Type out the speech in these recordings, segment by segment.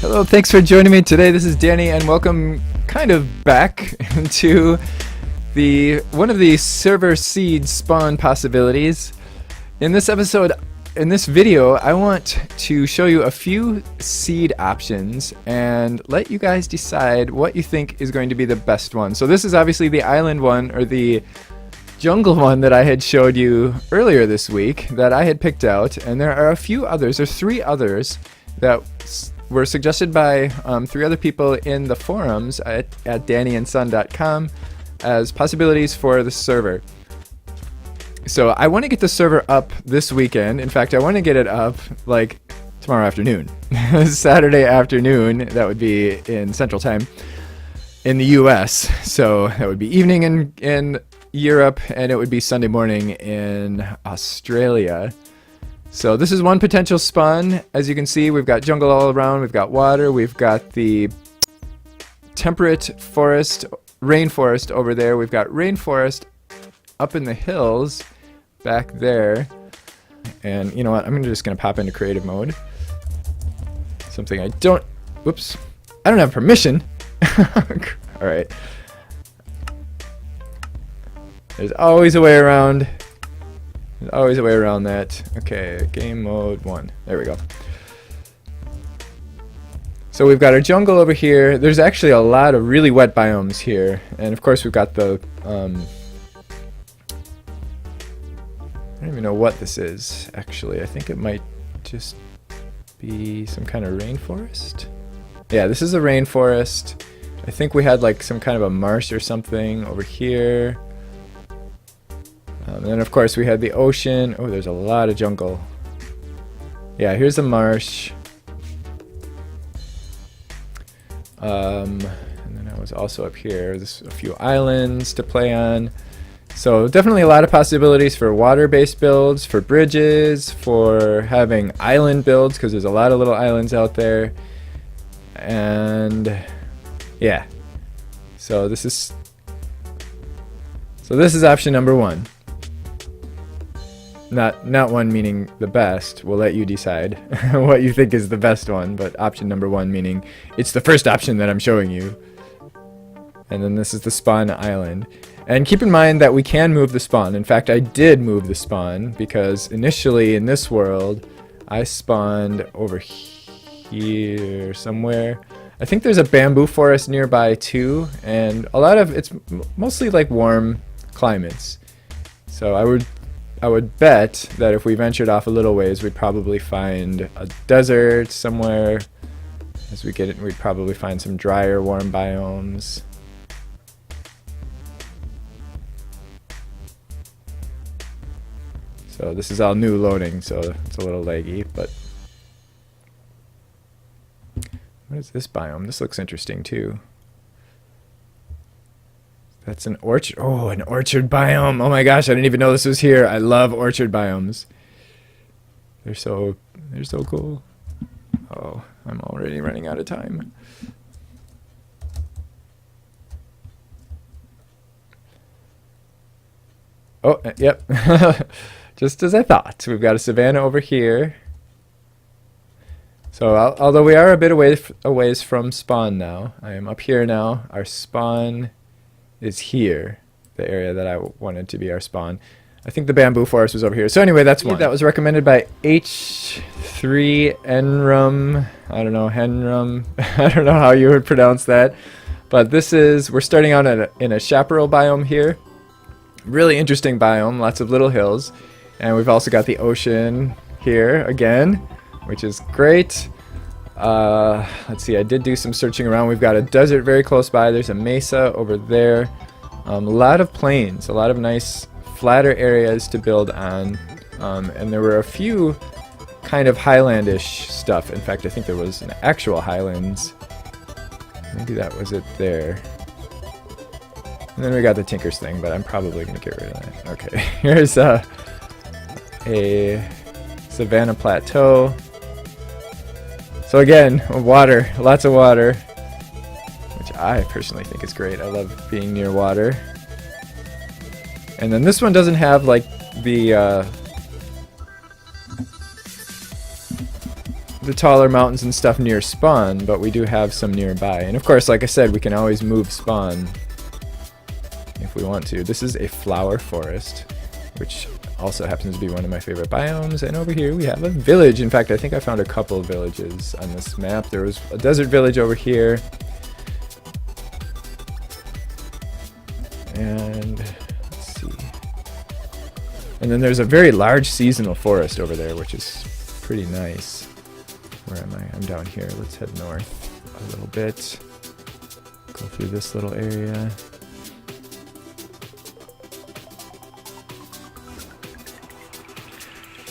Hello, thanks for joining me today. This is Danny, and welcome kind of back to one of the server seed spawn possibilities. In this episode, in this video, I want to show you a few seed options and let you guys decide what you think is going to be the best one. So this is obviously the island one, or the jungle one that I had showed you earlier this week that I had picked out, and there are a few others. There's 3 others that were suggested by 3 other people in the forums at dannyandson.com as possibilities for the server. So I want to get the server up this weekend. In fact, I want to get it up like tomorrow afternoon. Saturday afternoon, that would be in Central Time in the US. So that would be evening in Europe, and it would be Sunday morning in Australia. So this is one potential spawn. As you can see, we've got jungle all around, we've got water, we've got the temperate forest, rainforest over there, we've got rainforest up in the hills back there. And you know what, I'm just gonna pop into creative mode. Something I don't have permission. Alright. There's always a way around. There's always a way around that. Okay, game mode 1. There we go. So we've got our jungle over here. There's actually a lot of really wet biomes here. And of course we've got the... I don't even know what this is, actually. I think it might just be some kind of rainforest. Yeah, this is a rainforest. I think we had like some kind of a marsh or something over here. And then of course we had the ocean. Oh, there's a lot of jungle. Yeah, here's a marsh. And then I was also up here. There's a few islands to play on. So definitely a lot of possibilities for water-based builds, for bridges, for having island builds, because there's a lot of little islands out there. And yeah. So this is option number 1. Not one meaning the best. We'll let you decide what you think is the best one, but option number 1 meaning it's the first option that I'm showing you. And then this is the spawn island. And keep in mind that we can move the spawn. In fact, I did move the spawn because initially in this world I spawned over here somewhere. I think there's a bamboo forest nearby too, and it's mostly like warm climates. So I would bet that if we ventured off a little ways, we'd probably find a desert somewhere. As we get it, we'd probably find some drier, warm biomes. So this is all new loading, so it's a little laggy, but... What is this biome? This looks interesting too. That's an orchard. Oh, an orchard biome. Oh my gosh, I didn't even know this was here. I love orchard biomes. They're so cool. Oh, I'm already running out of time. Oh, yep. Just as I thought. We've got a savanna over here. So although we are a bit a ways from spawn now, I am up here now. Our spawn is here, the area that I wanted to be our spawn. I think the bamboo forest was over here. So anyway, that's one. That was recommended by H3Enrum. I don't know, Henrum. I don't know how you would pronounce that. But we're starting out in a chaparral biome here. Really interesting biome, lots of little hills. And we've also got the ocean here again, which is great. Let's see, I did do some searching around. We've got a desert very close by. There's a mesa over there. A lot of plains, a lot of nice flatter areas to build on. And there were a few kind of highlandish stuff. In fact, I think there was an actual highlands. Maybe that was it there. And then we got the Tinker's thing, but I'm probably going to get rid of that. Okay, here's a savanna plateau. So again, water, lots of water, which I personally think is great. I love being near water. And then this one doesn't have like the the taller mountains and stuff near spawn, but we do have some nearby. And of course, like I said, we can always move spawn if we want to. This is a flower forest, which also happens to be one of my favorite biomes. And over here we have a village. In fact, I think I found a couple of villages on this map. There was a desert village over here. And let's see. And then there's a very large seasonal forest over there, which is pretty nice. Where am I? I'm down here. Let's head north a little bit. Go through this little area.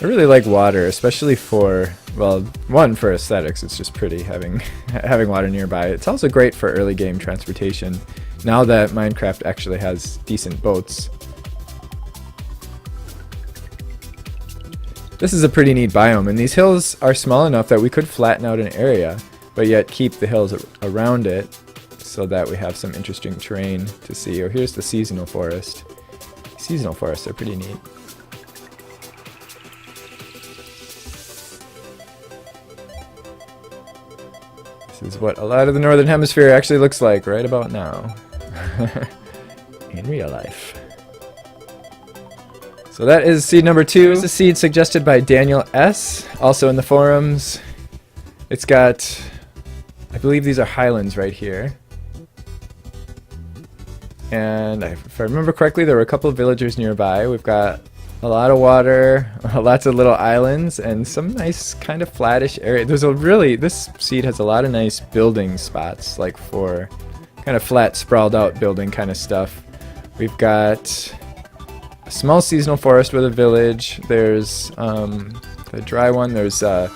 I really like water, especially for, well, one, for aesthetics. It's just pretty having having water nearby. It's also great for early game transportation. Now that Minecraft actually has decent boats. This is a pretty neat biome, and these hills are small enough that we could flatten out an area, but yet keep the hills around it so that we have some interesting terrain to see. Oh, here's the seasonal forest. Seasonal forests are pretty neat. This is what a lot of the Northern Hemisphere actually looks like right about now. In real life. So that is seed number 2. It's a seed suggested by Daniel S. Also in the forums. It's got, I believe these are highlands right here. And if I remember correctly, there were a couple of villagers nearby. We've got a lot of water, lots of little islands, and some nice kind of flattish area. There's a really, this seed has a lot of nice building spots, like for kind of flat, sprawled out building kind of stuff. We've got a small seasonal forest with a village. There's the dry one. There's a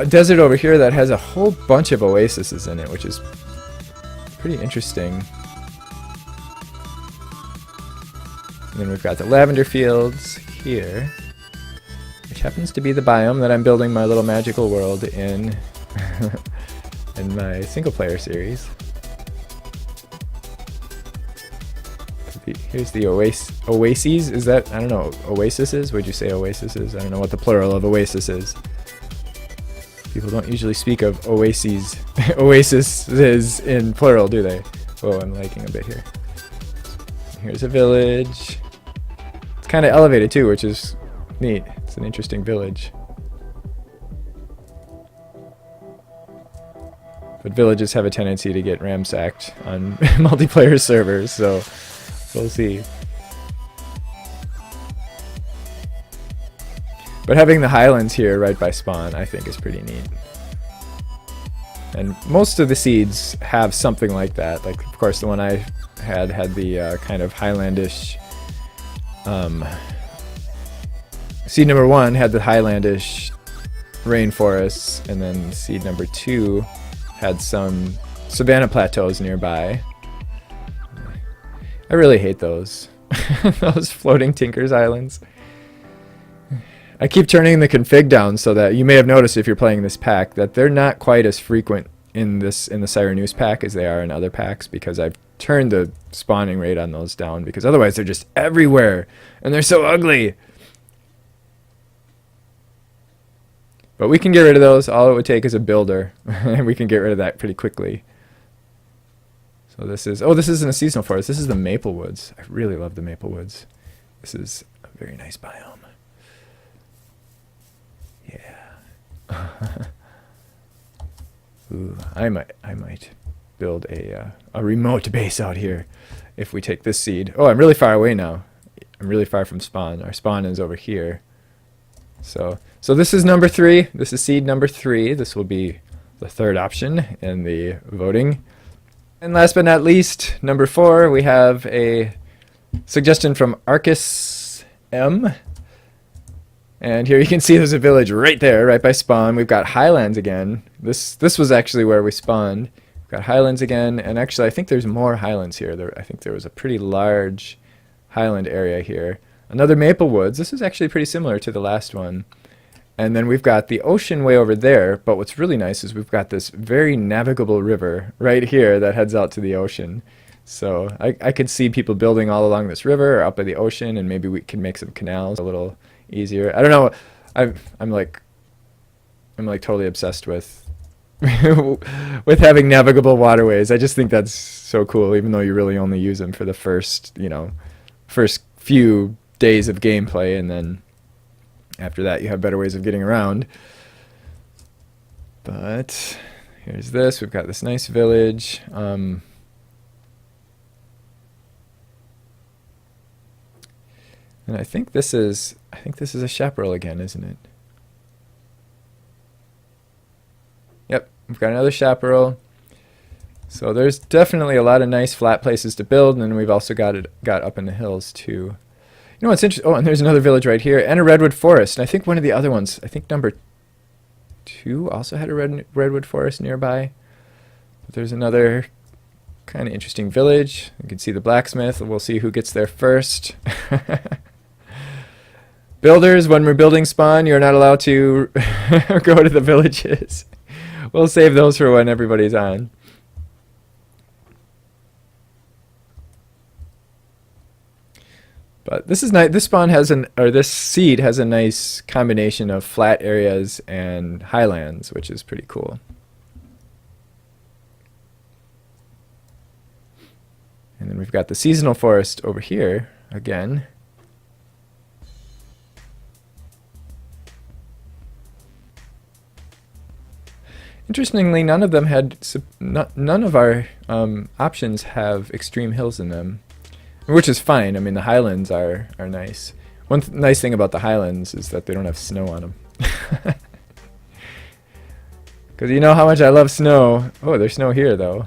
desert over here that has a whole bunch of oases in it, which is pretty interesting. And then we've got the lavender fields here, which happens to be the biome that I'm building my little magical world in in my single player series. Here's the oases. Is that, I don't know, oases? Would you say oases? I don't know what the plural of oasis is. People don't usually speak of oases in plural, do they? Oh, I'm lagging a bit here. Here's a village. It's kind of elevated too, which is neat. It's an interesting village. But villages have a tendency to get ransacked on multiplayer servers, so we'll see. But having the highlands here right by spawn, I think, is pretty neat. And most of the seeds have something like that. Like, of course, the one I had the kind of highlandish. Seed number 1 had the highlandish rainforests, and then seed number 2 had some savanna plateaus nearby. I really hate those. Those floating Tinker's Islands. I keep turning the config down so that you may have noticed if you're playing this pack that they're not quite as frequent in the Cyrenus pack as they are in other packs, because I've turned the spawning rate on those down, because otherwise they're just everywhere and they're so ugly. But we can get rid of those. All it would take is a builder and we can get rid of that pretty quickly. So this is, oh, this isn't a seasonal forest. This is the maple woods. I really love the maple woods. This is a very nice biome. Yeah. Ooh, I might build a remote base out here if we take this seed. Oh, I'm really far away now. I'm really far from spawn. Our spawn is over here. So this is number 3. This is seed number 3. This will be the third option in the voting. And last but not least, number 4, we have a suggestion from Arcus M. And here you can see there's a village right there, right by spawn. We've got highlands again. This was actually where we spawned. We've got highlands again, and actually I think there's more highlands here. I think there was a pretty large highland area here. Another maple woods. This is actually pretty similar to the last one. And then we've got the ocean way over there, but what's really nice is we've got this very navigable river right here that heads out to the ocean. So I could see people building all along this river or up by the ocean, and maybe we can make some canals a little easier. I don't know. I'm like I'm like totally obsessed with with having navigable waterways. I just think that's so cool, even though you really only use them for the first, first few days of gameplay, and then after that you have better ways of getting around. But here's this. We've got this nice village. And I think this is a chaparral again, isn't it? Yep, we've got another chaparral. So there's definitely a lot of nice flat places to build, and then we've also got up in the hills too. You know what's interesting? Oh, and there's another village right here, and a redwood forest. And I think one of the other ones, I think number 2, also had a redwood forest nearby. But there's another kind of interesting village. You can see the blacksmith. We'll see who gets there first. Builders, when we're building spawn, you're not allowed to go to the villages. We'll save those for when everybody's on. But this is nice. This spawn has this seed has a nice combination of flat areas and highlands, which is pretty cool. And then we've got the seasonal forest over here again. Interestingly, none of them had none of our options have extreme hills in them, which is fine. I mean, the highlands are nice. One nice thing about the highlands is that they don't have snow on them. Because you know how much I love snow. Oh, there's snow here though.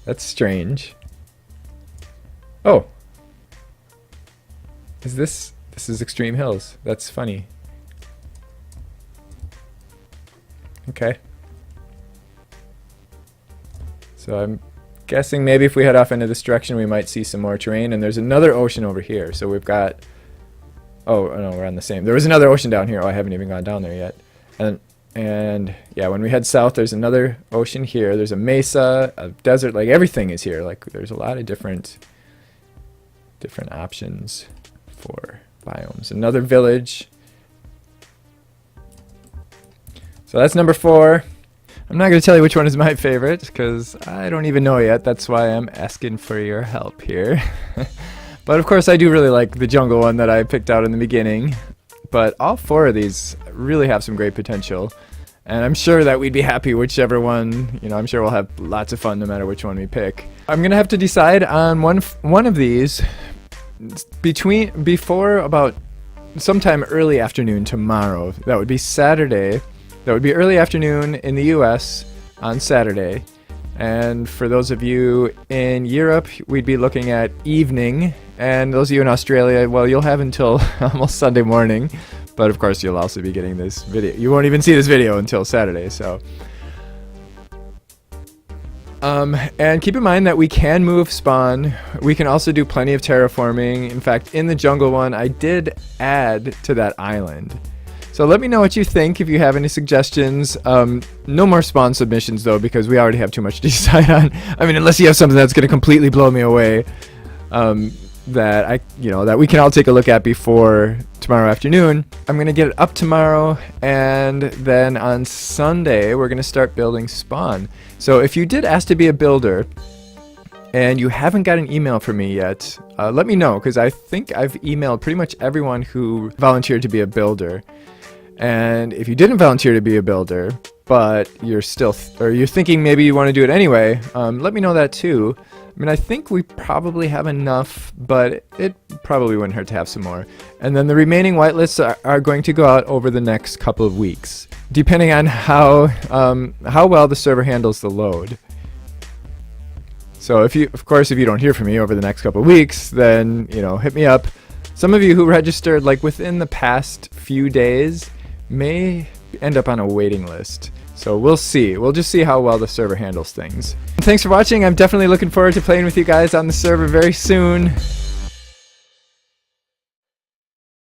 That's strange. Oh, this is extreme hills? That's funny. Okay. So I'm guessing maybe if we head off into this direction, we might see some more terrain. And there's another ocean over here. So we've got... Oh, no, we're on the same. There was another ocean down here. Oh, I haven't even gone down there yet. And yeah, when we head south, there's another ocean here. There's a mesa, a desert. Like, everything is here. Like, there's a lot of different options for biomes. Another village. So that's number 4. I'm not going to tell you which one is my favorite because I don't even know yet. That's why I'm asking for your help here. But of course I do really like the jungle one that I picked out in the beginning. But all 4 of these really have some great potential. And I'm sure that we'd be happy whichever one, I'm sure we'll have lots of fun no matter which one we pick. I'm going to have to decide on one of these before about sometime early afternoon tomorrow. That would be Saturday. That would be early afternoon in the US on Saturday. And for those of you in Europe, we'd be looking at evening. And those of you in Australia, well, you'll have until almost Sunday morning. But of course, you'll also be getting this video. You won't even see this video until Saturday, so. And keep in mind that we can move spawn. We can also do plenty of terraforming. In fact, in the jungle one, I did add to that island. So let me know what you think, if you have any suggestions. No more spawn submissions though, because we already have too much to decide on. I mean, unless you have something that's going to completely blow me away, that that we can all take a look at before tomorrow afternoon. I'm going to get it up tomorrow, and then on Sunday we're going to start building spawn. So if you did ask to be a builder and you haven't got an email from me yet, let me know, because I think I've emailed pretty much everyone who volunteered to be a builder. And if you didn't volunteer to be a builder, but you're still you're thinking maybe you want to do it anyway, let me know that too. I mean, I think we probably have enough, but it probably wouldn't hurt to have some more. And then the remaining whitelists are going to go out over the next couple of weeks, depending on how well the server handles the load. So if you don't hear from me over the next couple of weeks, then hit me up. Some of you who registered like within the past few days may end up on a waiting list. So we'll see. We'll just see how well the server handles things. Thanks for watching. I'm definitely looking forward to playing with you guys on the server very soon.